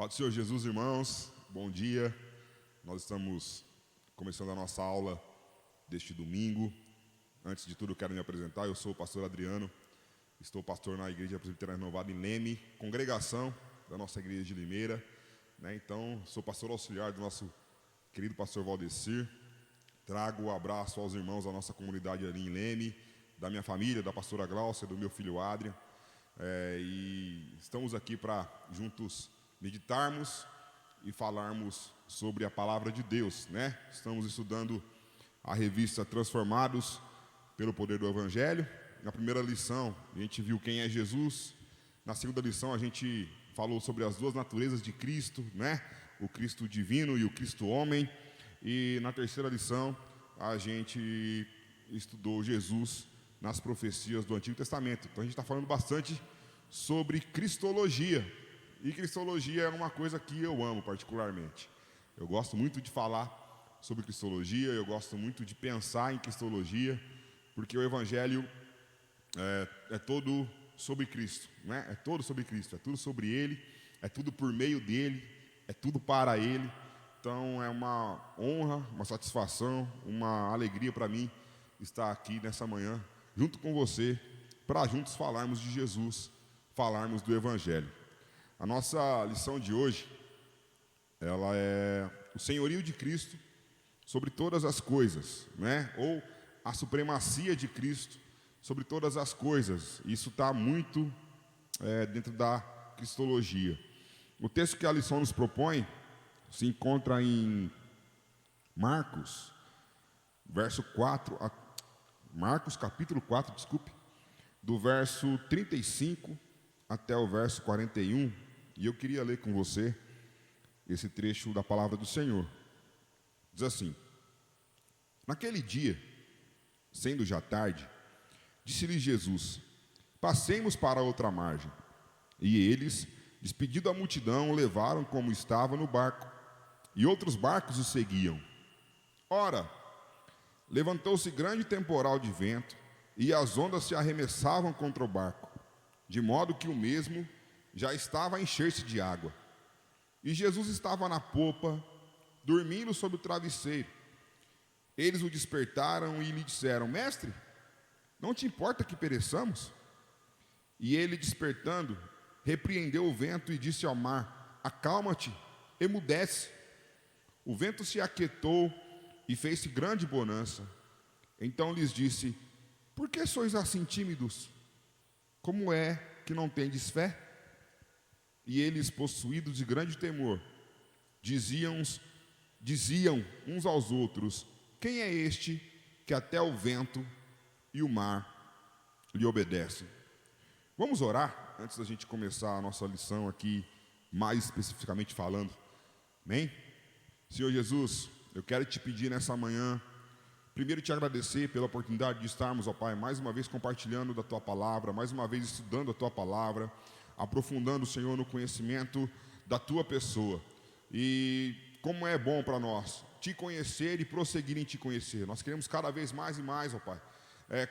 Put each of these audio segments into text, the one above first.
Paz do Senhor Jesus, irmãos, bom dia. Nós estamos começando a nossa aula deste domingo. Antes de tudo, eu quero me apresentar. Eu sou o pastor Adriano, estou pastor na Igreja Presbiteriana Renovada em Leme, congregação da nossa igreja de Limeira, Então, sou pastor auxiliar do nosso querido pastor Valdecir. Trago o abraço aos irmãos da nossa comunidade ali em Leme, da minha família, da pastora Glaucia, do meu filho Adrian. E estamos aqui para juntos meditarmos e falarmos sobre a palavra de Deus, Estamos estudando a revista Transformados pelo Poder do Evangelho. Na primeira lição a gente viu quem é Jesus. Na segunda lição a gente falou sobre as duas naturezas de Cristo, O Cristo divino e o Cristo homem. E na terceira lição a gente estudou Jesus nas profecias do Antigo Testamento. Então a gente está falando bastante sobre cristologia. E cristologia é uma coisa que eu amo particularmente. Eu gosto muito de falar sobre cristologia, eu gosto muito de pensar em cristologia, porque o Evangelho é todo sobre Cristo, É todo sobre Cristo, é tudo sobre Ele, é tudo por meio dEle, é tudo para Ele. Então é uma honra, uma satisfação, uma alegria para mim estar aqui nessa manhã, junto com você, para juntos falarmos de Jesus, falarmos do Evangelho. A nossa lição de hoje, ela é o senhorio de Cristo sobre todas as coisas, Ou a supremacia de Cristo sobre todas as coisas. Isso está muito dentro da cristologia. O texto que a lição nos propõe se encontra em Marcos, Marcos capítulo 4, do verso 35 até o verso 41. E eu queria ler com você esse trecho da palavra do Senhor. Diz assim: Naquele dia, sendo já tarde, disse-lhe Jesus: Passemos para outra margem. E eles, despedindo a multidão, o levaram como estava no barco, e outros barcos o seguiam. Ora, levantou-se grande temporal de vento, e as ondas se arremessavam contra o barco, de modo que o mesmo já estava a encher-se de água. E Jesus estava na popa, dormindo sobre o travesseiro. Eles o despertaram e lhe disseram: Mestre, não te importa que pereçamos? E ele, despertando, repreendeu o vento e disse ao mar: Acalma-te, emudece. O vento se aquietou e fez-se grande bonança. Então lhes disse: Por que sois assim tímidos? Como é que não tendes fé? E eles, possuídos de grande temor, diziam uns aos outros: Quem é este que até o vento e o mar lhe obedecem? Vamos orar antes da gente começar a nossa lição aqui, mais especificamente falando. Amém? Senhor Jesus, eu quero te pedir nessa manhã, primeiro te agradecer pela oportunidade de estarmos, ó Pai, mais uma vez compartilhando da Tua Palavra, mais uma vez estudando a Tua Palavra, aprofundando, Senhor, no conhecimento da Tua pessoa. E como é bom para nós te conhecer e prosseguir em te conhecer. Nós queremos cada vez mais e mais, ó Pai,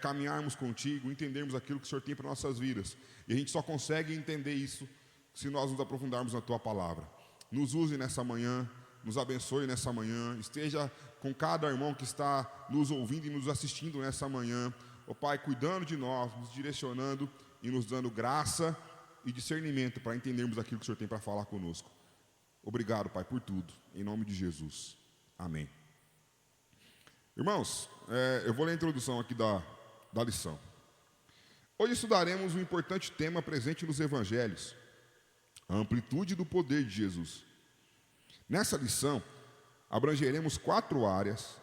caminharmos contigo, entendermos aquilo que o Senhor tem para nossas vidas. E a gente só consegue entender isso se nós nos aprofundarmos na Tua Palavra. Nos use nessa manhã, nos abençoe nessa manhã, esteja com cada irmão que está nos ouvindo e nos assistindo nessa manhã, ó Pai, cuidando de nós, nos direcionando e nos dando graça e discernimento para entendermos aquilo que o Senhor tem para falar conosco. Obrigado, Pai, por tudo, em nome de Jesus, amém. Irmãos, eu vou ler a introdução aqui da lição. Hoje estudaremos um importante tema presente nos Evangelhos: a amplitude do poder de Jesus. Nessa lição, abrangeremos 4 áreas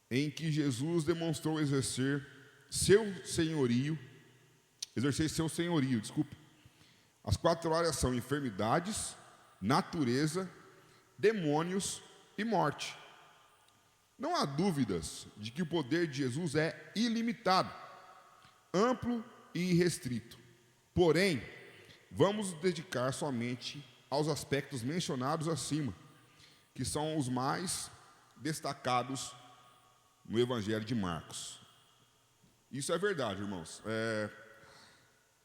em que Jesus demonstrou exercer seu senhorio. As 4 áreas são enfermidades, natureza, demônios e morte. Não há dúvidas de que o poder de Jesus é ilimitado, amplo e irrestrito. Porém, vamos nos dedicar somente aos aspectos mencionados acima, que são os mais destacados no Evangelho de Marcos. Isso é verdade, irmãos.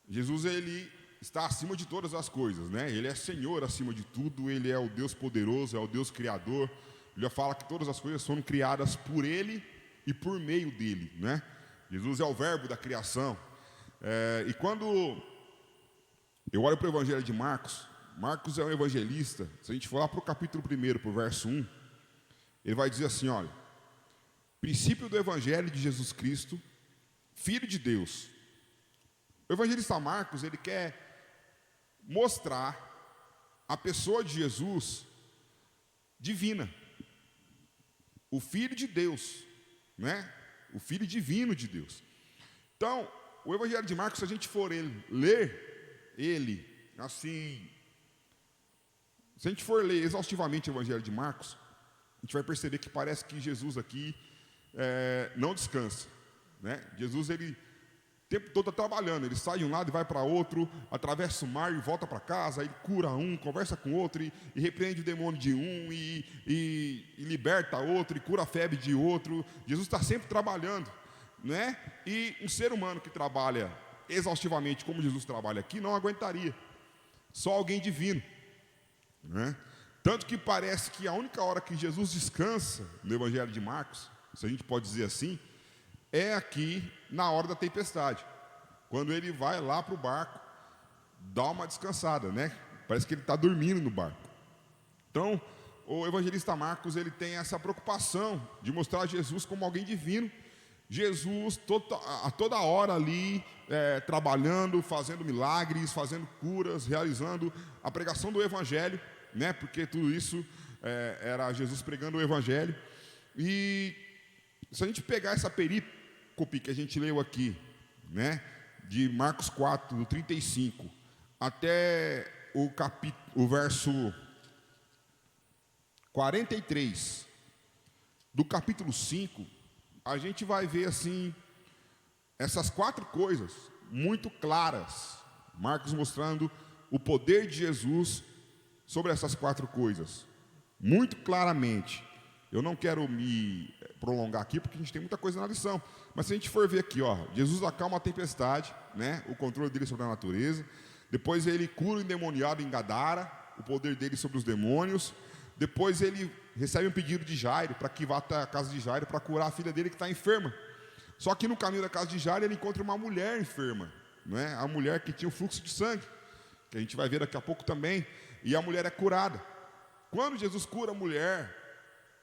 Jesus, ele está acima de todas as coisas, né? Ele é Senhor acima de tudo, Ele é o Deus poderoso, é o Deus criador. Ele fala que todas as coisas foram criadas por Ele e por meio dEle, né? Jesus é o verbo da criação. E quando eu olho para o Evangelho de Marcos, Marcos é um evangelista. Se a gente for lá para o capítulo 1, para o verso 1, ele vai dizer assim, olha: princípio do Evangelho de Jesus Cristo, Filho de Deus. O evangelista Marcos, ele quer mostrar a pessoa de Jesus divina, o Filho de Deus, né? O Filho divino de Deus. Então, o Evangelho de Marcos, se a gente for ler ele, assim, se a gente for ler exaustivamente o Evangelho de Marcos, a gente vai perceber que parece que Jesus aqui não descansa, né? Jesus, ele o tempo todo está trabalhando, ele sai de um lado e vai para outro, atravessa o mar e volta para casa, ele cura um, conversa com outro, e repreende o demônio de um, e liberta outro, e cura a febre de outro. Jesus está sempre trabalhando, né? E um ser humano que trabalha exaustivamente como Jesus trabalha aqui, não aguentaria, só alguém divino, né? Tanto que parece que a única hora que Jesus descansa no Evangelho de Marcos, se a gente pode dizer assim, é aqui na hora da tempestade, quando ele vai lá para o barco, dá uma descansada, né? Parece que ele está dormindo no barco. Então, o evangelista Marcos, ele tem essa preocupação de mostrar Jesus como alguém divino. Jesus a toda hora ali, trabalhando, fazendo milagres, fazendo curas, realizando a pregação do Evangelho, né? Porque tudo isso era Jesus pregando o Evangelho. E se a gente pegar essa perícope que a gente leu aqui, né, de Marcos 4, do 35 até o verso 43 do capítulo 5, a gente vai ver assim essas 4 coisas muito claras, Marcos mostrando o poder de Jesus sobre essas 4 coisas, muito claramente. Eu não quero me prolongar aqui, porque a gente tem muita coisa na lição. Mas se a gente for ver aqui, ó, Jesus acalma a tempestade, né, o controle dele sobre a natureza. Depois ele cura o endemoniado em Gadara, o poder dele sobre os demônios. Depois ele recebe um pedido de Jairo, para que vá até a casa de Jairo, para curar a filha dele que está enferma. Só que no caminho da casa de Jairo ele encontra uma mulher enferma, né, a mulher que tinha um fluxo de sangue, que a gente vai ver daqui a pouco também. E a mulher é curada. Quando Jesus cura a mulher,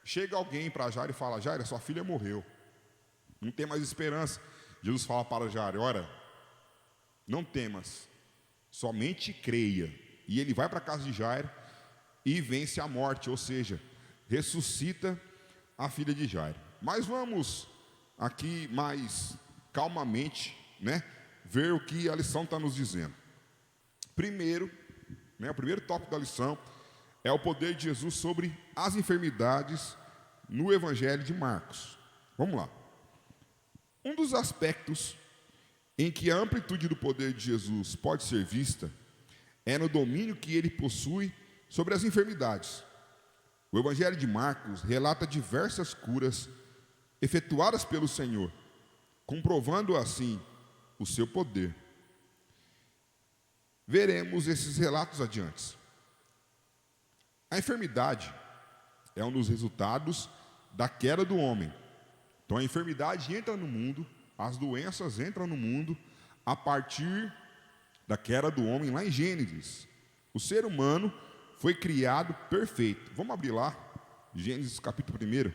chega alguém para Jairo e fala: Jairo, sua filha morreu, não tem mais esperança. Jesus fala para Jairo: ora, não temas, somente creia. E ele vai para a casa de Jairo e vence a morte, ou seja, ressuscita a filha de Jairo. Mas vamos aqui mais calmamente, né, ver o que a lição está nos dizendo. Primeiro, né, o primeiro tópico da lição é o poder de Jesus sobre as enfermidades no Evangelho de Marcos. Vamos lá. Um dos aspectos em que a amplitude do poder de Jesus pode ser vista é no domínio que ele possui sobre as enfermidades. O Evangelho de Marcos relata diversas curas efetuadas pelo Senhor, comprovando assim o seu poder. Veremos esses relatos adiante. A enfermidade é um dos resultados da queda do homem. Então a enfermidade entra no mundo, as doenças entram no mundo a partir da queda do homem lá em Gênesis. O ser humano foi criado perfeito. Vamos abrir lá, Gênesis capítulo 1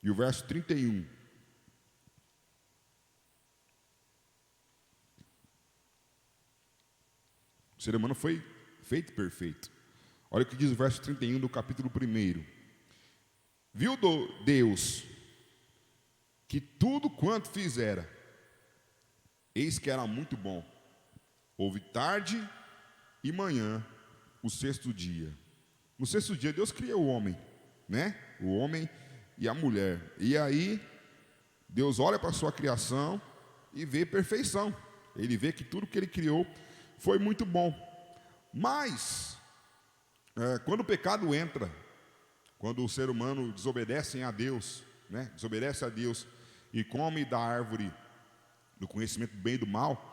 e o verso 31. O ser humano foi feito perfeito. Olha o que diz o verso 31 do capítulo 1. Viu Deus que tudo quanto fizera, eis que era muito bom. Houve tarde e manhã, o 6º dia. No 6º dia Deus criou o homem, né? O homem e a mulher. E aí Deus olha para a sua criação e vê perfeição. Ele vê que tudo que ele criou foi muito bom. Mas quando o pecado entra, quando o ser humano desobedece a Deus, né? Desobedece a Deus e come da árvore do conhecimento do bem e do mal,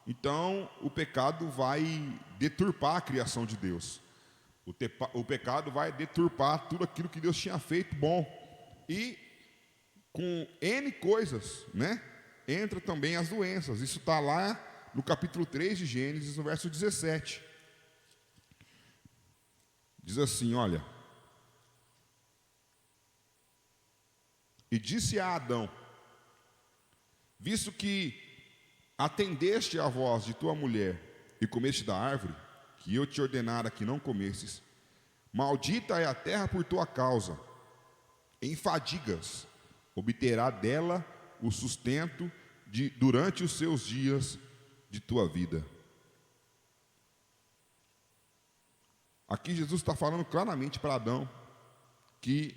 Então, o pecado vai deturpar a criação de Deus. O pecado vai deturpar tudo aquilo que Deus tinha feito bom. E com N coisas, né? Entra também as doenças. Isso está lá no capítulo 3 de Gênesis, no verso 17. Diz assim, olha: e disse a Adão: visto que atendeste à voz de tua mulher e comeste da árvore, que eu te ordenara que não comesses, maldita é a terra por tua causa, em fadigas obterá dela o sustento durante os seus dias de tua vida. Aqui Jesus está falando claramente para Adão que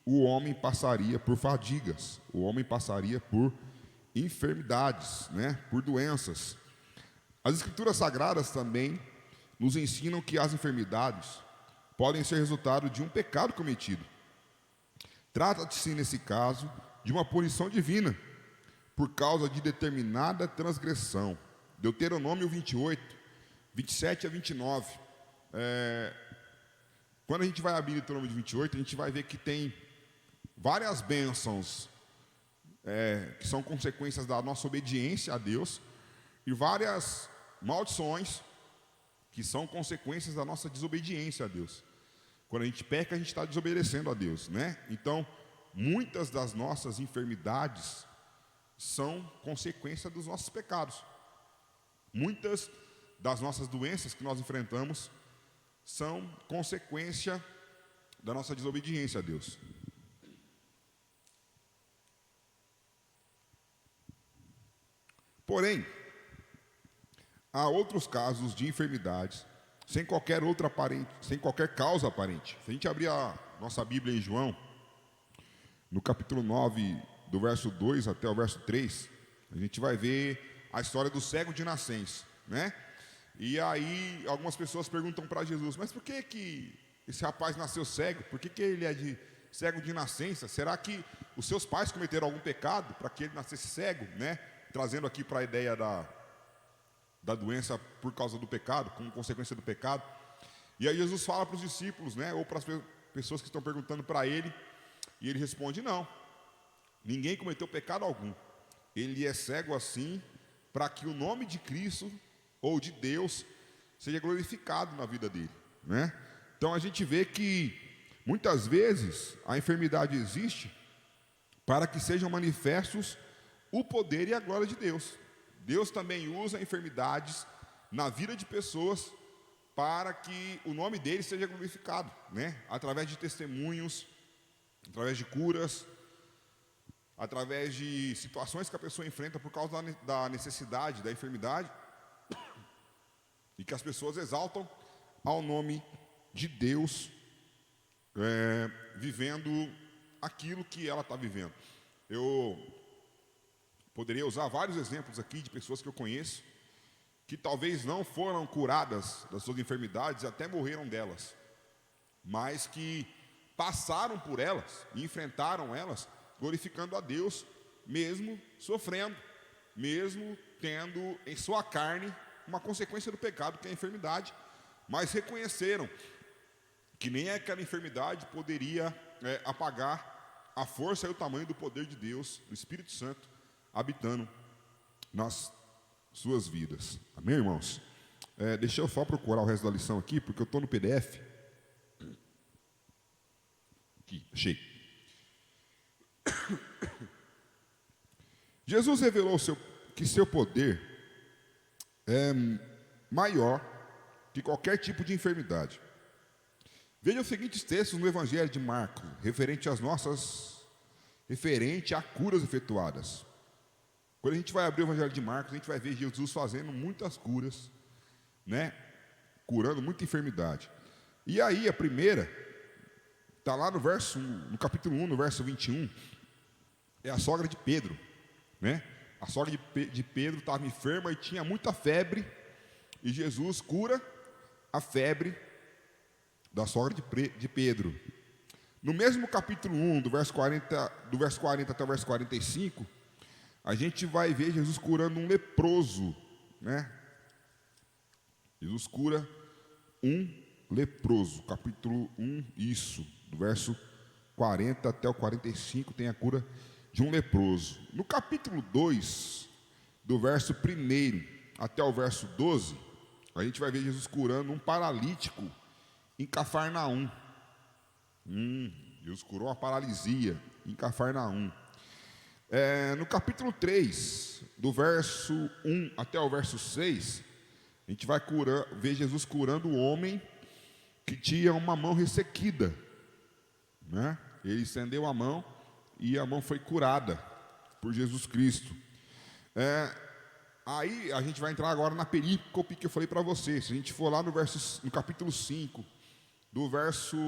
o homem passaria por fadigas, o homem passaria por enfermidades, né? Por doenças. As Escrituras Sagradas também nos ensinam que as enfermidades podem ser resultado de um pecado cometido. Trata-se, nesse caso, de uma punição divina, por causa de determinada transgressão. Deuteronômio 28, 27 a 29. Quando a gente vai abrir Deuteronômio 28, a gente vai ver que tem várias bênçãos que são consequências da nossa obediência a Deus, e várias maldições que são consequências da nossa desobediência a Deus. Quando a gente peca, a gente está desobedecendo a Deus, né? Então, muitas das nossas enfermidades são consequência dos nossos pecados. Muitas das nossas doenças que nós enfrentamos são consequência da nossa desobediência a Deus. Porém, há outros casos de enfermidades sem qualquer causa aparente. Se a gente abrir a nossa Bíblia em João, no capítulo 9, do verso 2 até o verso 3, a gente vai ver a história do cego de nascença, né? E aí algumas pessoas perguntam para Jesus: mas por que esse rapaz nasceu cego? Por que ele é cego de nascença? Será que os seus pais cometeram algum pecado para que ele nascesse cego, né? Trazendo aqui para a ideia da doença por causa do pecado, como consequência do pecado. E aí Jesus fala para os discípulos, né, ou para as pessoas que estão perguntando para ele, e ele responde: não, ninguém cometeu pecado algum. Ele é cego assim para que o nome de Cristo ou de Deus seja glorificado na vida dele, né? Então a gente vê que muitas vezes a enfermidade existe para que sejam manifestos o poder e a glória de Deus. Deus também usa enfermidades na vida de pessoas para que o nome dele seja glorificado, né? Através de testemunhos, através de curas, através de situações que a pessoa enfrenta por causa da necessidade, da enfermidade, e que as pessoas exaltam ao nome de Deus, vivendo aquilo que ela está vivendo. Eu poderia usar vários exemplos aqui de pessoas que eu conheço, que talvez não foram curadas das suas enfermidades, até morreram delas, mas que passaram por elas e enfrentaram elas, glorificando a Deus, mesmo sofrendo, mesmo tendo em sua carne uma consequência do pecado, que é a enfermidade, mas reconheceram que nem aquela enfermidade poderia apagar a força e o tamanho do poder de Deus, do Espírito Santo, habitando nas suas vidas. Amém, irmãos? Deixa eu só procurar o resto da lição aqui, porque eu estou no PDF. Aqui, achei. Jesus revelou que seu poder é maior que qualquer tipo de enfermidade. Veja os seguintes textos no Evangelho de Marcos, referente a curas efetuadas. Quando a gente vai abrir o Evangelho de Marcos, a gente vai ver Jesus fazendo muitas curas, né? Curando muita enfermidade. E aí a primeira está lá no capítulo 1, no verso 21, é a sogra de Pedro, né? A sogra de Pedro estava enferma e tinha muita febre, e Jesus cura a febre da sogra de Pedro. No mesmo capítulo 1, do verso 40 até o verso 45, a gente vai ver Jesus curando um leproso, né? Jesus cura um leproso, capítulo 1, isso, do verso 40 até o 45, tem a cura de um leproso. No capítulo 2, do verso 1 até o verso 12, a gente vai ver Jesus curando um paralítico em Cafarnaum. Jesus curou uma paralisia em Cafarnaum. No capítulo 3, do verso 1 até o verso 6, a gente vai ver Jesus curando o homem que tinha uma mão ressequida, né? Ele estendeu a mão e a mão foi curada por Jesus Cristo. Aí a gente vai entrar agora na perícope que eu falei para vocês. Se a gente for lá no capítulo 5, do verso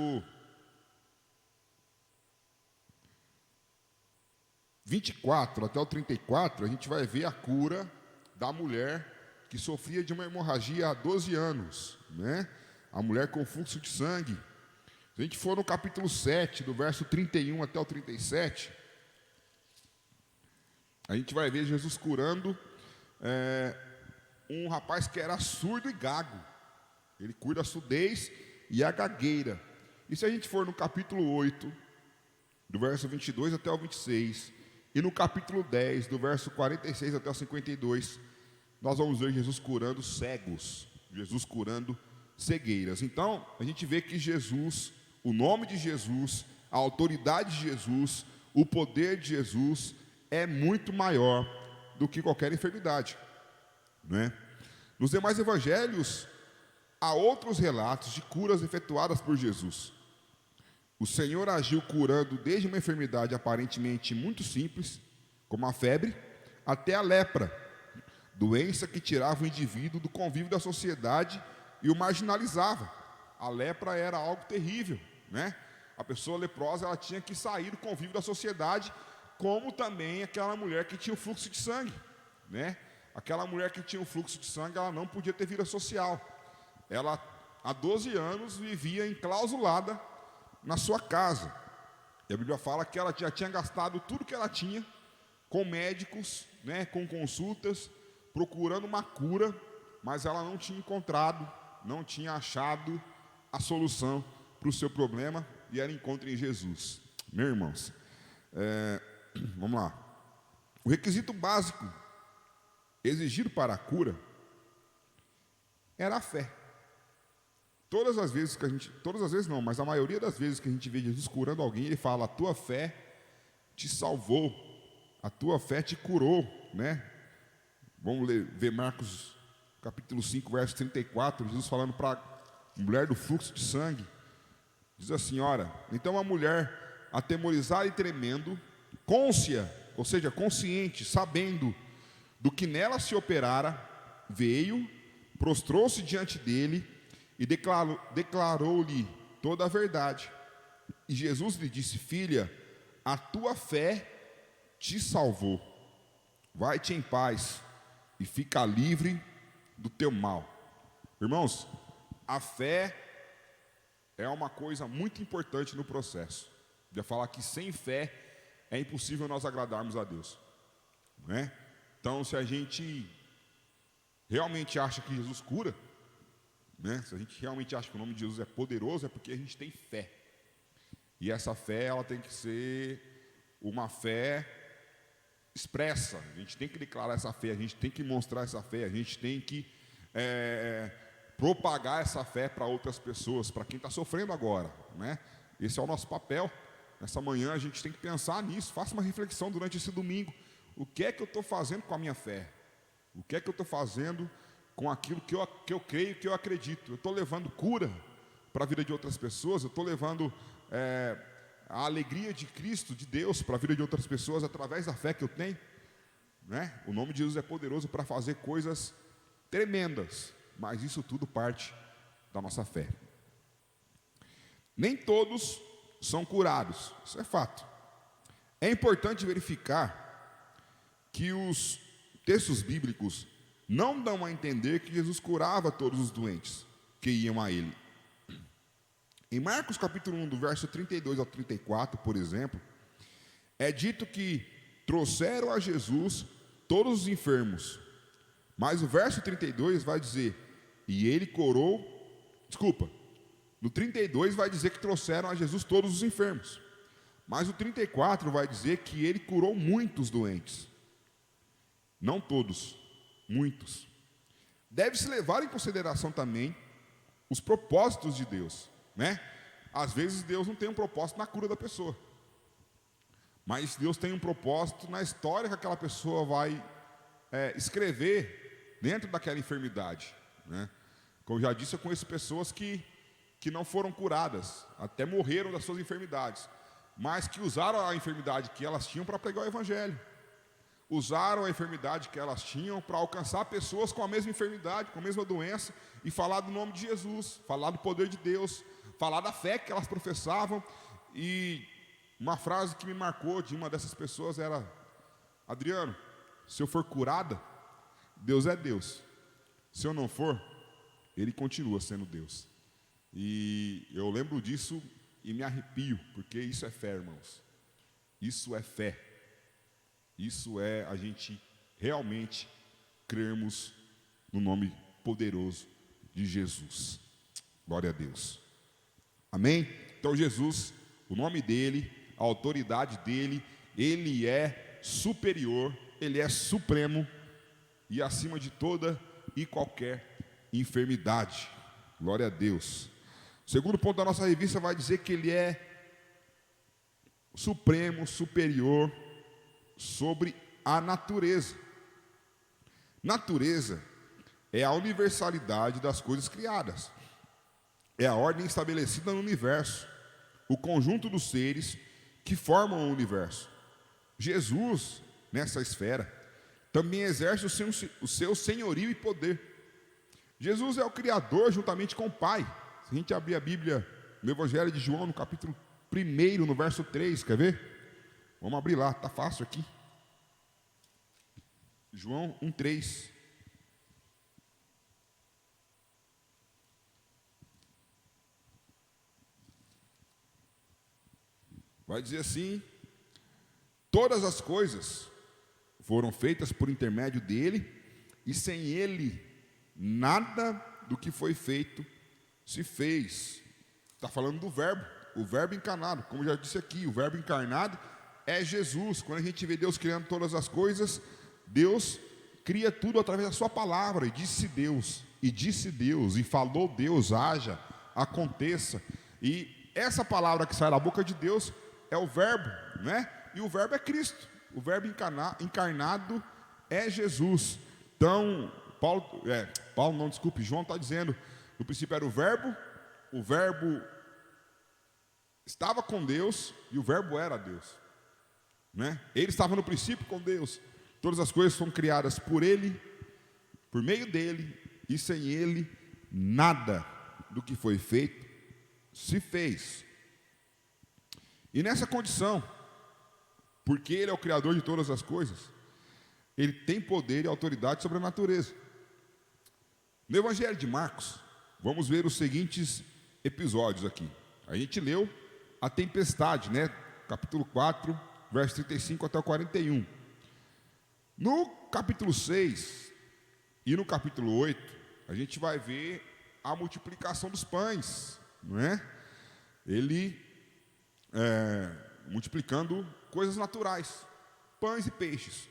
24 até o 34, a gente vai ver a cura da mulher que sofria de uma hemorragia há 12 anos, né? A mulher com fluxo de sangue. Se a gente for no capítulo 7, do verso 31 até o 37, a gente vai ver Jesus curando um rapaz que era surdo e gago. Ele cura a surdez e a gagueira. E se a gente for no capítulo 8, do verso 22 até o 26, e no capítulo 10, do verso 46 até o 52, nós vamos ver Jesus curando cegos, Jesus curando cegueiras. Então, a gente vê que Jesus, o nome de Jesus, a autoridade de Jesus, o poder de Jesus é muito maior do que qualquer enfermidade, né? Nos demais evangelhos, há outros relatos de curas efetuadas por Jesus. O Senhor agiu curando desde uma enfermidade aparentemente muito simples, como a febre, até a lepra, doença que tirava o indivíduo do convívio da sociedade e o marginalizava. A lepra era algo terrível, né? A pessoa leprosa, ela tinha que sair do convívio da sociedade, como também aquela mulher que tinha o fluxo de sangue, né? Aquela mulher que tinha o fluxo de sangue, ela não podia ter vida social. Ela, há 12 anos, vivia enclausulada na sua casa. E a Bíblia fala que ela já tinha gastado tudo que ela tinha com médicos, né, com consultas, procurando uma cura, mas ela não tinha encontrado, não tinha achado a solução para o seu problema, e ela encontra em Jesus. Meus irmãos, vamos lá. O requisito básico exigido para a cura era a fé. Todas as vezes não, mas a maioria das vezes que a gente vê Jesus curando alguém, ele fala: a tua fé te salvou, a tua fé te curou, né? Vamos ver Marcos capítulo 5, verso 34, Jesus falando para a mulher do fluxo de sangue, diz assim: ora, então a mulher, atemorizada e tremendo, cônscia, ou seja, consciente, sabendo do que nela se operara, veio, prostrou-se diante dele e declarou-lhe toda a verdade. E Jesus lhe disse: filha, a tua fé te salvou. Vai-te em paz e fica livre do teu mal. Irmãos, a fé é uma coisa muito importante no processo. Eu ia falar que sem fé é impossível nós agradarmos a Deus, não é? Então, se a gente realmente acha que Jesus cura, né? Se a gente realmente acha que o nome de Jesus é poderoso, é porque a gente tem fé. E essa fé, ela tem que ser uma fé expressa. A gente tem que declarar essa fé, a gente tem que mostrar essa fé, a gente tem que propagar essa fé para outras pessoas, para quem está sofrendo agora, né? Esse é o nosso papel. Nessa manhã a gente tem que pensar nisso. Faça uma reflexão durante esse domingo. O que é que eu estou fazendo com a minha fé? O que é que eu estou fazendo com aquilo que eu creio, que eu acredito? Eu estou levando cura para a vida de outras pessoas? Eu estou levando a alegria de Cristo, de Deus, para a vida de outras pessoas através da fé que eu tenho, né? O nome de Jesus é poderoso para fazer coisas tremendas, mas isso tudo parte da nossa fé. Nem todos são curados, isso é fato. É importante verificar que os textos bíblicos não dão a entender que Jesus curava todos os doentes que iam a ele. Em Marcos capítulo 1, do verso 32 ao 34, por exemplo, é dito que trouxeram a Jesus todos os enfermos, Mas o verso 32 vai dizer, e ele curou, no 32 vai dizer que trouxeram a Jesus todos os enfermos. Mas o 34 vai dizer que ele curou muitos doentes. Não todos, muitos. Deve-se levar em consideração também os propósitos de Deus, né? Às vezes Deus não tem um propósito na cura da pessoa, mas Deus tem um propósito na história que aquela pessoa vai escrever dentro daquela enfermidade, né? Como eu já disse, eu conheço pessoas que não foram curadas, até morreram das suas enfermidades, mas que usaram a enfermidade que elas tinham para pregar o evangelho. Usaram a enfermidade que elas tinham para alcançar pessoas com a mesma enfermidade, com a mesma doença, e falar do nome de Jesus, falar do poder de Deus, falar da fé que elas professavam. E uma frase que me marcou de uma dessas pessoas era: Adriano, se eu for curada, Deus é Deus. Se eu não for, Ele continua sendo Deus. E eu lembro disso e me arrepio, porque isso é fé, irmãos. Isso é fé. Isso é a gente realmente crermos no nome poderoso de Jesus. Glória a Deus. Amém? Então Jesus, o nome dele, a autoridade dele, ele é superior, ele é supremo e acima de toda e qualquer enfermidade. Glória a Deus. O segundo ponto da nossa revista vai dizer que ele é supremo, superior sobre a natureza. Natureza é a universalidade das coisas criadas. É a ordem estabelecida no universo, o conjunto dos seres que formam o universo. Jesus, nessa esfera, também exerce o seu senhorio e poder. Jesus é o Criador juntamente com o Pai. Se a gente abrir a Bíblia no Evangelho de João, no capítulo 1, no verso 3, quer ver? Vamos abrir lá, está fácil aqui. João 1,3. Vai dizer assim: todas as coisas foram feitas por intermédio dele, e sem ele, nada do que foi feito se fez. Está falando do verbo, o verbo encarnado. Como já disse aqui, o verbo encarnado é Jesus. Quando a gente vê Deus criando todas as coisas, Deus cria tudo através da sua palavra. E disse Deus, e falou Deus, haja, aconteça. E essa palavra que sai da boca de Deus é o verbo, né? E o verbo é Cristo. O verbo encarnado é Jesus. Então, João está dizendo, no princípio era o verbo estava com Deus e o verbo era Deus, né? Ele estava no princípio com Deus. Todas as coisas foram criadas por Ele, por meio dEle, e sem Ele, nada do que foi feito se fez. E nessa condição, porque Ele é o Criador de todas as coisas, Ele tem poder e autoridade sobre a natureza. No Evangelho de Marcos, vamos ver os seguintes episódios aqui. A gente leu a tempestade, né? Capítulo 4, verso 35 até o 41. No capítulo 6 e no capítulo 8, a gente vai ver a multiplicação dos pães, não é? Ele multiplicando coisas naturais, pães e peixes.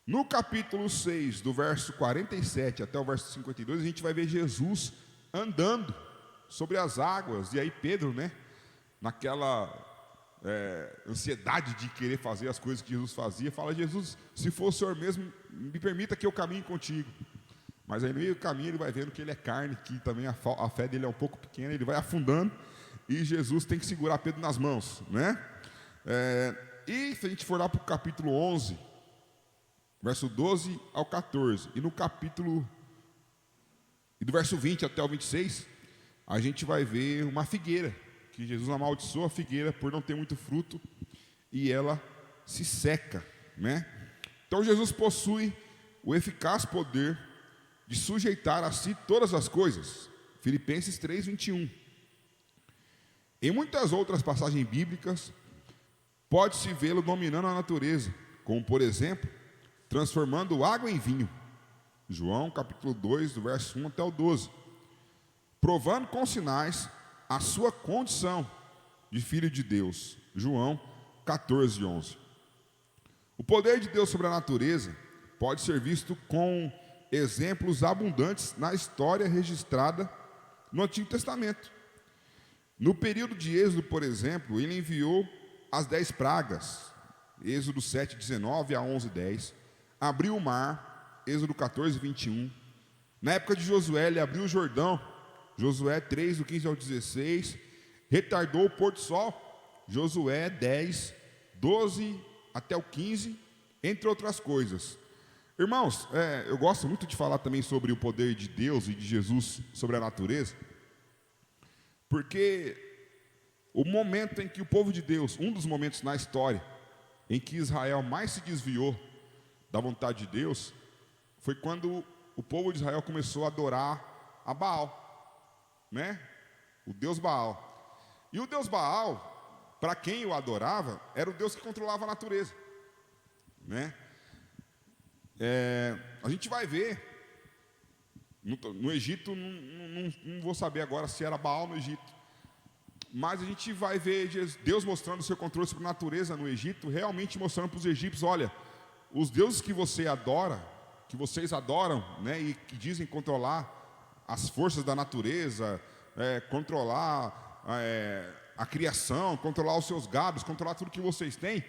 No capítulo 6, do verso 47 até o verso 52, a gente vai ver Jesus andando sobre as águas. E aí Pedro, né, naquela ansiedade de querer fazer as coisas que Jesus fazia, fala: Jesus, se for o Senhor mesmo, me permita que eu caminhe contigo. Mas aí no meio do caminho ele vai vendo que ele é carne, que também a fé dele é um pouco pequena, ele vai afundando e Jesus tem que segurar Pedro nas mãos, né? E se a gente for lá para o capítulo 11, verso 12 ao 14, e no capítulo, e do verso 20 até o 26, a gente vai ver uma figueira, que Jesus amaldiçoa a figueira por não ter muito fruto, e ela se seca, né? Então Jesus possui o eficaz poder de sujeitar a si todas as coisas. Filipenses 3:21. Em muitas outras passagens bíblicas, pode-se vê-lo dominando a natureza, como por exemplo, transformando água em vinho, João capítulo 2, do verso 1 até o 12. Provando com sinais a sua condição de filho de Deus. João 14, 11. O poder de Deus sobre a natureza pode ser visto com exemplos abundantes na história registrada no Antigo Testamento. No período de Êxodo, por exemplo, ele enviou as 10 pragas, Êxodo 7, 19 a 11, 10. Abriu o mar, Êxodo 14, 21. Na época de Josué, ele abriu o Jordão, Josué 3, do 15 ao 16. Retardou o pôr do sol, Josué 10, 12 até o 15, entre outras coisas. Irmãos, eu gosto muito de falar também sobre o poder de Deus e de Jesus sobre a natureza, porque o momento em que o povo de Deus, um dos momentos na história em que Israel mais se desviou da vontade de Deus, foi quando o povo de Israel começou a adorar a Baal, né? O Deus Baal. E o Deus Baal, para quem o adorava, era o Deus que controlava a natureza, né? A gente vai ver no Egito, não vou saber agora se era Baal no Egito, mas a gente vai ver Deus mostrando o seu controle sobre a natureza no Egito, realmente mostrando para os egípcios: olha, os deuses que você adora, que vocês adoram, né, e que dizem controlar as forças da natureza, controlar a criação, controlar os seus gados, controlar tudo que vocês têm,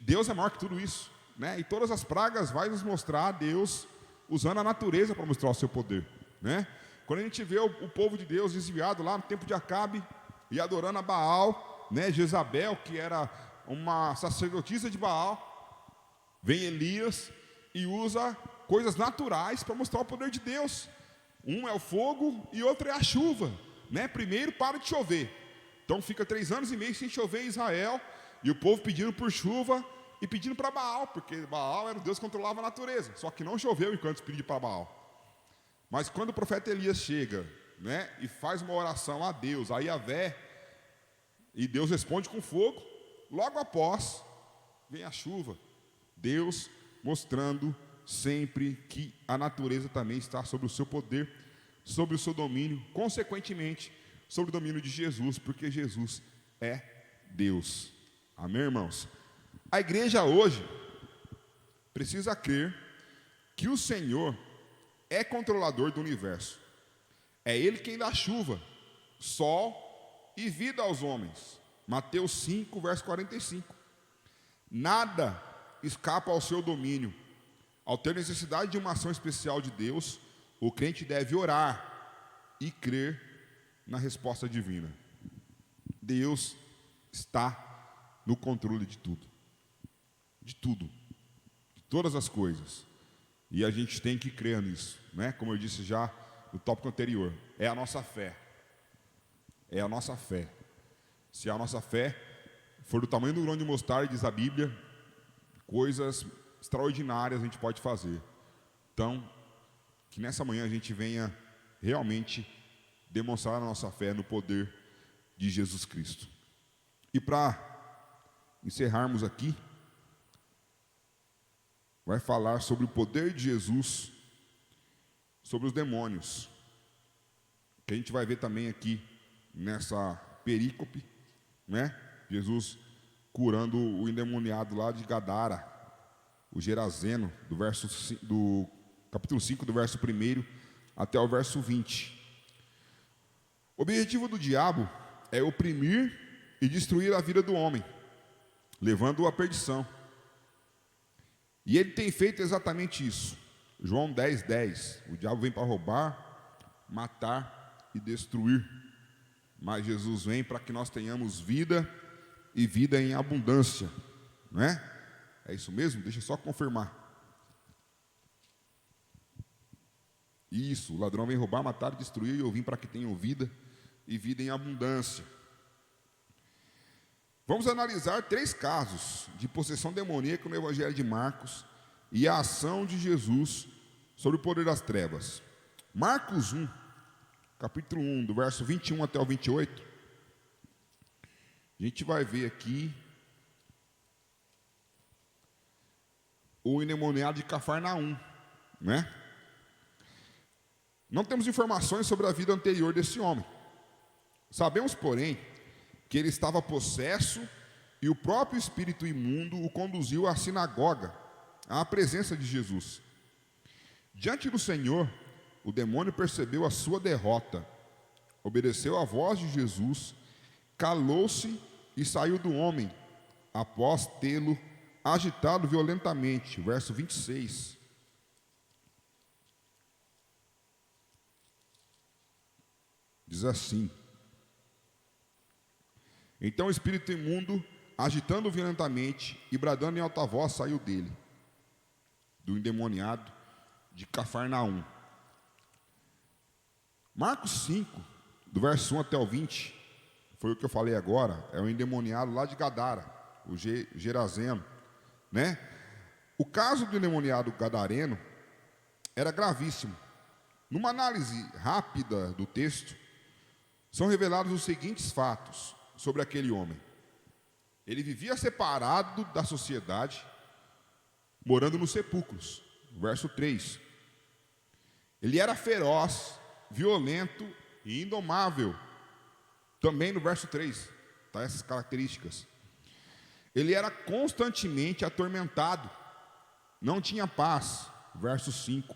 Deus é maior que tudo isso, né? E todas as pragas vai nos mostrar Deus usando a natureza para mostrar o seu poder, né? Quando a gente vê o povo de Deus desviado lá no tempo de Acabe e adorando a Baal, né? Jezabel, que era uma sacerdotisa de Baal, vem Elias e usa coisas naturais para mostrar o poder de Deus. Um é o fogo e outro é a chuva, né? Primeiro para de chover, então fica 3 anos e meio sem chover em Israel, e o povo pedindo por chuva e pedindo para Baal, porque Baal era o Deus que controlava a natureza, só que não choveu enquanto pediu para Baal. Mas quando o profeta Elias chega, né, e faz uma oração a Deus, a Yahvé, e Deus responde com fogo, logo após vem a chuva. Deus mostrando sempre que a natureza também está sobre o seu poder, sobre o seu domínio, consequentemente sobre o domínio de Jesus, porque Jesus é Deus. Amém, irmãos? A igreja hoje precisa crer que o Senhor é controlador do universo. É Ele quem dá chuva, sol e vida aos homens. Mateus 5, verso 45. Nada escapa ao seu domínio. Ao ter necessidade de uma ação especial de Deus, o crente deve orar e crer na resposta divina. Deus está no controle de tudo. De tudo. De todas as coisas. E a gente tem que crer nisso, né? Como eu disse já no tópico anterior, é a nossa fé. É a nossa fé. Se a nossa fé for do tamanho do grão de mostarda, diz a Bíblia, coisas extraordinárias a gente pode fazer. Então, que nessa manhã a gente venha realmente demonstrar a nossa fé no poder de Jesus Cristo. E para encerrarmos aqui, vai falar sobre o poder de Jesus sobre os demônios, que a gente vai ver também aqui nessa perícope, né? Jesus curando o endemoniado lá de Gadara, o Gerazeno, do capítulo 5, do verso 1 até o verso 20. O objetivo do diabo é oprimir e destruir a vida do homem, levando-o à perdição. E ele tem feito exatamente isso. João 10, 10. O diabo vem para roubar, matar e destruir. Mas Jesus vem para que nós tenhamos vida e vida em abundância. Não é? É isso mesmo? Deixa eu só confirmar. Isso, o ladrão vem roubar, matar e destruir, e eu vim para que tenham vida e vida em abundância. Vamos analisar 3 casos de possessão demoníaca no Evangelho de Marcos e a ação de Jesus sobre o poder das trevas. Marcos 1, capítulo 1, do verso 21 até o 28. A gente vai ver aqui o endemoniado de Cafarnaum, né? Não temos informações sobre a vida anterior desse homem. Sabemos, porém, que ele estava possesso e o próprio espírito imundo o conduziu à sinagoga, à presença de Jesus. Diante do Senhor, o demônio percebeu a sua derrota, obedeceu à voz de Jesus, calou-se e saiu do homem, após tê-lo agitado violentamente. Verso 26. Diz assim: então o espírito imundo, agitando violentamente e bradando em alta voz, saiu dele, do endemoniado de Cafarnaum. Marcos 5, do verso 1 até o 20, foi o que eu falei agora, é o endemoniado lá de Gadara, o Gerazeno, né? O caso do endemoniado gadareno era gravíssimo. Numa análise rápida do texto, são revelados os seguintes fatos sobre aquele homem. Ele vivia separado da sociedade, morando nos sepulcros. Verso 3. Ele era feroz, violento e indomável. Também no verso 3, tá essas características. Ele era constantemente atormentado, não tinha paz. Verso 5.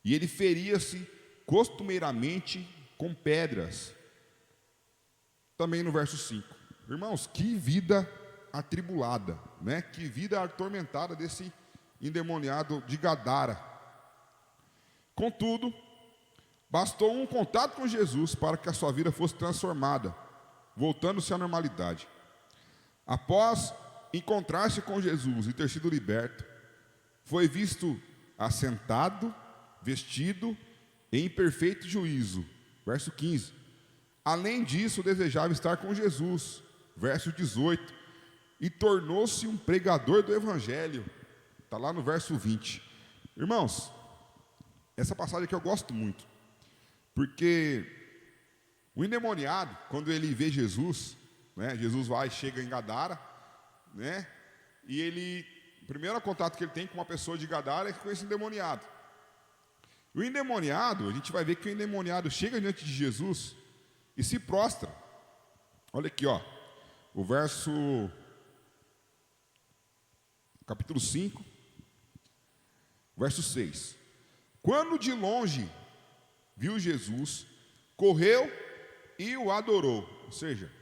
E ele feria-se costumeiramente com pedras. Também no verso 5. Irmãos, que vida atribulada, né? Que vida atormentada desse endemoniado de Gadara. Contudo, bastou um contato com Jesus para que a sua vida fosse transformada, voltando-se à normalidade. Após encontrar-se com Jesus e ter sido liberto, foi visto assentado, vestido e em perfeito juízo. Verso 15. Além disso, desejava estar com Jesus. Verso 18. E tornou-se um pregador do Evangelho. Está lá no verso 20. Irmãos, essa passagem aqui eu gosto muito. Porque o endemoniado, quando ele vê Jesus, né, Jesus vai e chega em Gadara, né, e o primeiro contato que ele tem com uma pessoa de Gadara é com esse endemoniado. O endemoniado, a gente vai ver que o endemoniado chega diante de Jesus e se prostra. Olha aqui, ó, o verso, capítulo 5, verso 6. Quando de longe viu Jesus, correu e o adorou. Ou seja,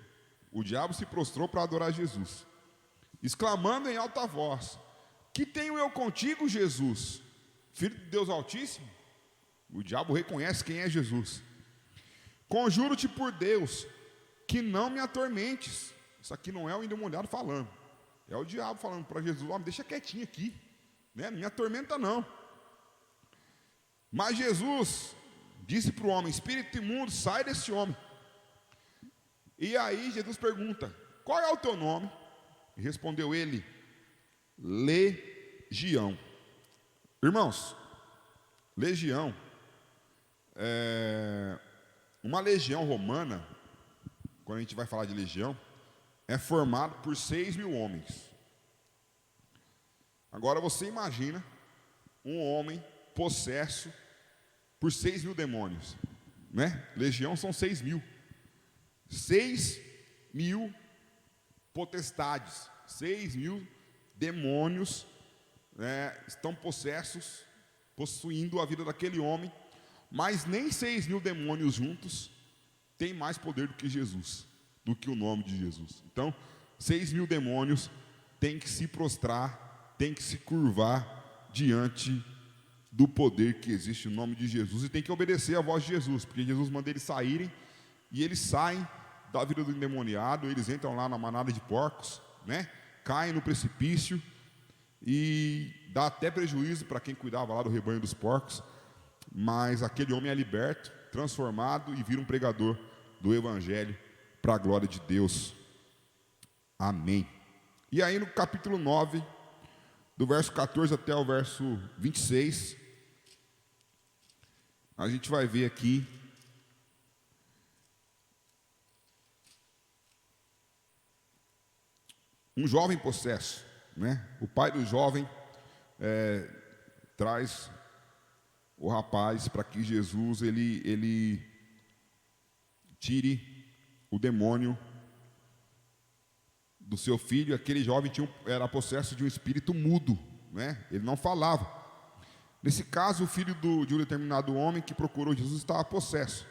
o diabo se prostrou para adorar Jesus, exclamando em alta voz: que tenho eu contigo, Jesus, Filho de Deus Altíssimo? O diabo reconhece quem é Jesus. Conjuro-te por Deus, que não me atormentes. Isso aqui não é o endemoniado falando, é o diabo falando para Jesus: ó, me deixa quietinho aqui, né? Não me atormenta não. Mas Jesus disse para o homem: espírito imundo, sai desse homem. E aí Jesus pergunta: qual é o teu nome? E respondeu ele: Legião. Irmãos, legião, uma legião romana, quando a gente vai falar de legião, é formado por 6.000 homens. Agora você imagina um homem possesso por 6.000 demônios, né? Legião são 6.000. 6.000 potestades, 6.000 demônios, né, estão possessos, possuindo a vida daquele homem. Mas nem 6.000 demônios juntos têm mais poder do que Jesus, do que o nome de Jesus. Então, 6.000 demônios têm que se prostrar, têm que se curvar diante do poder que existe no nome de Jesus, e tem que obedecer à voz de Jesus, porque Jesus manda eles saírem, e eles saem da vida do endemoniado, eles entram lá na manada de porcos, né? Caem no precipício, e dá até prejuízo para quem cuidava lá do rebanho dos porcos, mas aquele homem é liberto, transformado e vira um pregador do Evangelho para a glória de Deus. Amém. E aí no capítulo 9, do verso 14 até o verso 26, a gente vai ver aqui um jovem possesso, né? O pai do jovem traz o rapaz para que Jesus ele tire o demônio do seu filho. Aquele jovem era possesso de um espírito mudo, né? Ele não falava. Nesse caso, o filho de um determinado homem que procurou Jesus estava possesso.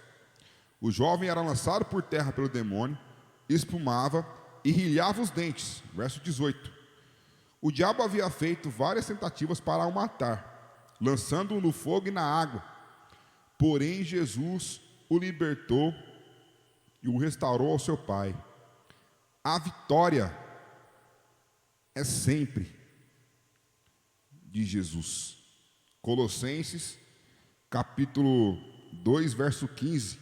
O jovem era lançado por terra pelo demônio, espumava e rilhava os dentes. Verso 18. O diabo havia feito várias tentativas para o matar, lançando-o no fogo e na água. Porém, Jesus o libertou e o restaurou ao seu pai. A vitória é sempre de Jesus. Colossenses, capítulo 2, verso 15.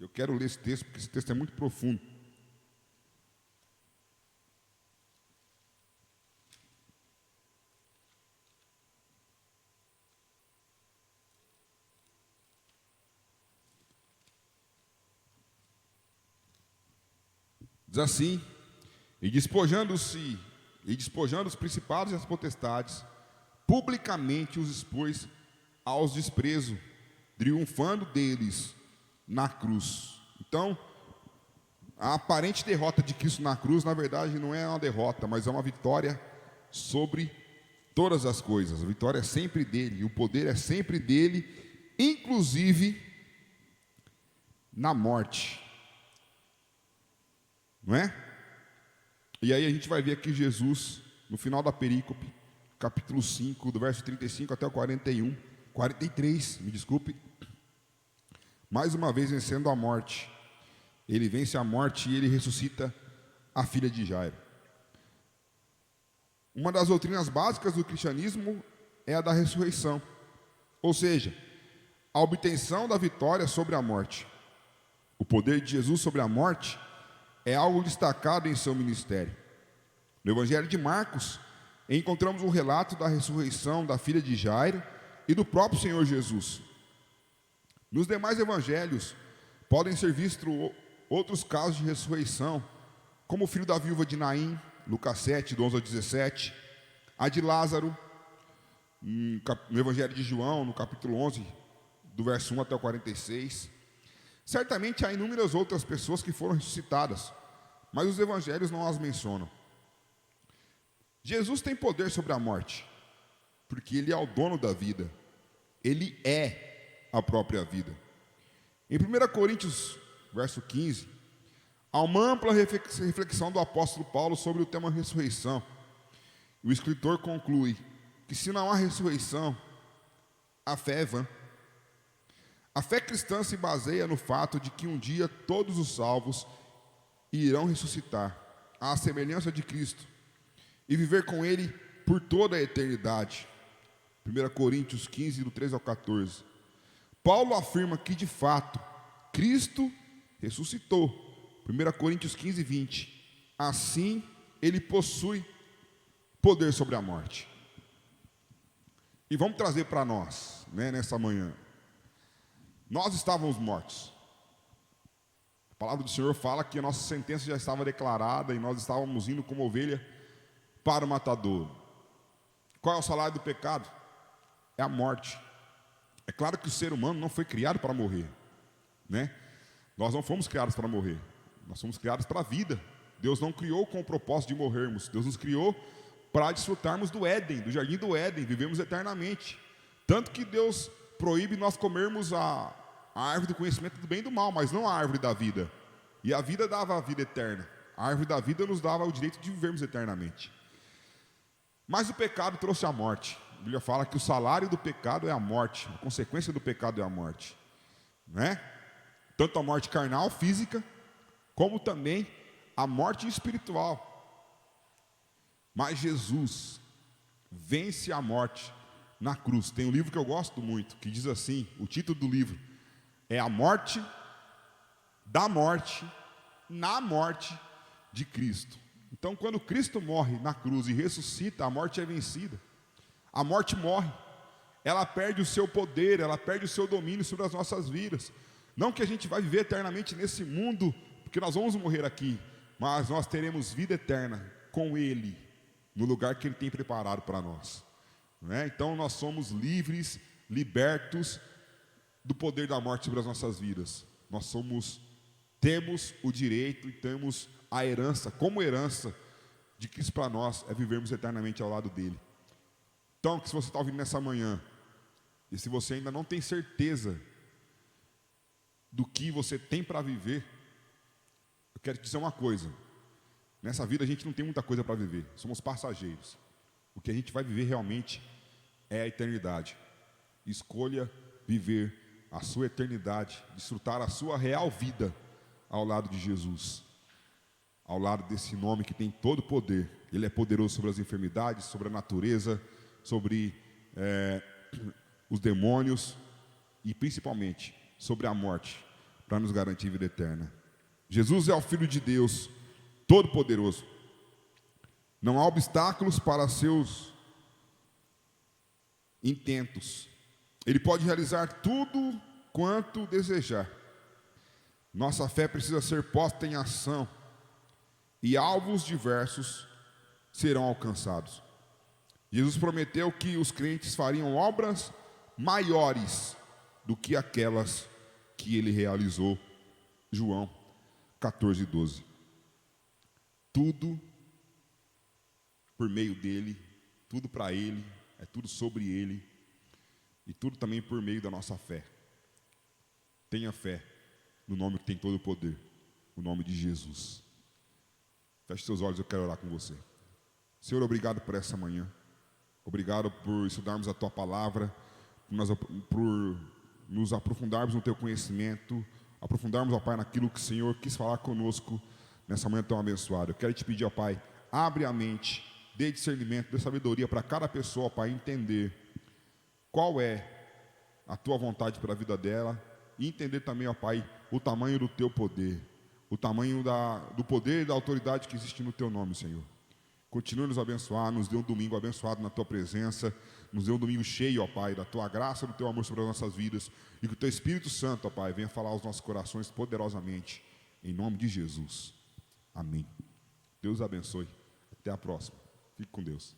Eu quero ler esse texto, porque esse texto é muito profundo. Diz assim: e despojando os principados e as potestades, publicamente os expôs aos desprezos, triunfando deles na cruz. Então, a aparente derrota de Cristo na cruz, na verdade, não é uma derrota, mas é uma vitória sobre todas as coisas. A vitória é sempre dele, o poder é sempre dele, inclusive na morte. Não é? E aí a gente vai ver aqui Jesus, no final da perícope, capítulo 5, do verso 35 até o 43, me desculpe. Mais uma vez vencendo a morte. Ele vence a morte e ele ressuscita a filha de Jairo. Uma das doutrinas básicas do cristianismo é a da ressurreição. Ou seja, a obtenção da vitória sobre a morte. O poder de Jesus sobre a morte é algo destacado em seu ministério. No Evangelho de Marcos, encontramos um relato da ressurreição da filha de Jairo e do próprio Senhor Jesus. Nos demais evangelhos, podem ser vistos outros casos de ressurreição, como o filho da viúva de Naim, Lucas 7, do 11 ao 17, a de Lázaro, no Evangelho de João, no capítulo 11, do verso 1 até o 46. Certamente há inúmeras outras pessoas que foram ressuscitadas, mas os evangelhos não as mencionam. Jesus tem poder sobre a morte, porque Ele é o dono da vida. Ele é a própria vida. Em 1 Coríntios, verso 15, há uma ampla reflexão do apóstolo Paulo sobre o tema ressurreição. O escritor conclui que se não há ressurreição, a fé é vã. A fé cristã se baseia no fato de que um dia todos os salvos irão ressuscitar, à semelhança de Cristo, e viver com Ele por toda a eternidade. 1 Coríntios 15, do 13 ao 14. Paulo afirma que, de fato, Cristo ressuscitou. 1 Coríntios 15, 20. Assim, Ele possui poder sobre a morte. E vamos trazer para nós, nessa manhã. Nós estávamos mortos. A palavra do Senhor fala que a nossa sentença já estava declarada e nós estávamos indo como ovelha para o matador. Qual é o salário do pecado? É a morte. É claro que o ser humano não foi criado para morrer, né? Nós não fomos criados para morrer. Nós fomos criados para a vida. Deus não criou com o propósito de morrermos. Deus nos criou para desfrutarmos do Éden, do jardim do Éden, vivemos eternamente. Tanto que Deus proíbe nós comermos a árvore do conhecimento do bem e do mal, mas não a árvore da vida. E a vida dava a vida eterna. A árvore da vida nos dava o direito de vivermos eternamente. Mas o pecado trouxe a morte. A Bíblia fala que o salário do pecado é a morte. A consequência do pecado é a morte, né? Tanto a morte carnal, física, como também a morte espiritual. Mas Jesus vence a morte na cruz. Tem um livro que eu gosto muito, que diz assim, o título do livro é A Morte da Morte, na morte de Cristo. Então, quando Cristo morre na cruz e ressuscita, a morte é vencida. A morte morre, ela perde o seu poder, ela perde o seu domínio sobre as nossas vidas. Não que a gente vai viver eternamente nesse mundo, porque nós vamos morrer aqui, mas nós teremos vida eterna com Ele, no lugar que Ele tem preparado para nós, né? Então nós somos livres libertos do poder da morte sobre as nossas vidas. Temos o direito e temos a herança, como herança, de Cristo para nós, é vivermos eternamente ao lado dele. Então, que se você está ouvindo nessa manhã, e se você ainda não tem certeza do que você tem para viver, eu quero te dizer uma coisa: nessa vida a gente não tem muita coisa para viver, somos passageiros. O que a gente vai viver realmente é a eternidade. Escolha viver a sua eternidade, desfrutar a sua real vida ao lado de Jesus, ao lado desse nome que tem todo o poder. Ele é poderoso sobre as enfermidades, sobre a natureza, sobre os demônios e principalmente sobre a morte, para nos garantir vida eterna. Jesus é o Filho de Deus, todo-poderoso. Não há obstáculos para seus intentos. Ele pode realizar tudo quanto desejar. Nossa fé precisa ser posta em ação e alvos diversos serão alcançados. Jesus prometeu que os crentes fariam obras maiores do que aquelas que ele realizou. João 14:12. Tudo por meio dele, tudo para ele, é tudo sobre ele e tudo também por meio da nossa fé. Tenha fé no nome que tem todo o poder, o nome de Jesus. Feche seus olhos, eu quero orar com você. Senhor, obrigado por essa manhã. Obrigado por estudarmos a Tua Palavra, por nos aprofundarmos no Teu conhecimento, aprofundarmos, ó Pai, naquilo que o Senhor quis falar conosco nessa manhã tão abençoada. Eu quero te pedir, ó Pai, abre a mente, dê discernimento, dê sabedoria para cada pessoa, ó Pai, entender qual é a Tua vontade para a vida dela e entender também, ó Pai, o tamanho do Teu poder, o tamanho do poder e da autoridade que existe no Teu nome, Senhor. Continua nos abençoar, nos dê um domingo abençoado na Tua presença, nos dê um domingo cheio, ó Pai, da Tua graça, do Teu amor sobre as nossas vidas, e que o Teu Espírito Santo, ó Pai, venha falar aos nossos corações poderosamente, em nome de Jesus. Amém. Deus abençoe. Até a próxima. Fique com Deus.